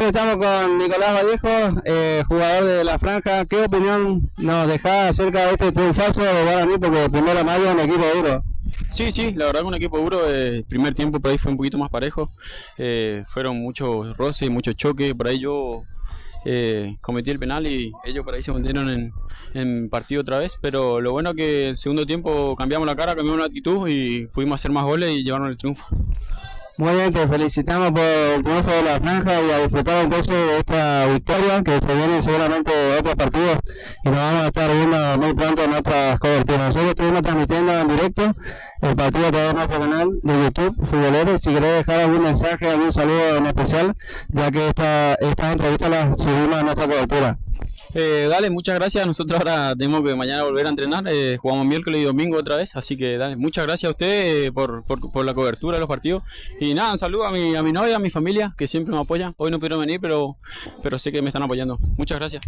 Estamos con Nicolás Vallejo, jugador de la Franja. ¿Qué opinión nos dejás acerca de este triunfazo de Guaraní? Porque primero de mayo es un equipo duro. Sí, la verdad que un equipo duro. El primer tiempo por ahí fue un poquito más parejo. Fueron muchos roces, muchos choques. Por ahí yo cometí el penal y ellos por ahí se metieron en partido otra vez. Pero lo bueno es que el segundo tiempo cambiamos la cara, cambiamos la actitud y pudimos hacer más goles y llevarnos el triunfo. Muy bien, te felicitamos por el triunfo de la Franja y a disfrutar entonces de esta victoria, que se vienen seguramente otros partidos y nos vamos a estar viendo muy pronto en otras coberturas. Nosotros estuvimos transmitiendo en directo el partido a través de nuestro canal de YouTube Futbolero. Si querés dejar algún mensaje, algún saludo en especial, ya que esta entrevista la subimos a nuestra cobertura. Dale, muchas gracias. Nosotros ahora tenemos que mañana volver a entrenar. Jugamos miércoles y domingo otra vez. Así que dale, muchas gracias a ustedes por la cobertura de los partidos. Y nada, un saludo a mi novia, a mi familia, que siempre me apoya. Hoy no pudieron venir, pero sé que me están apoyando. Muchas gracias.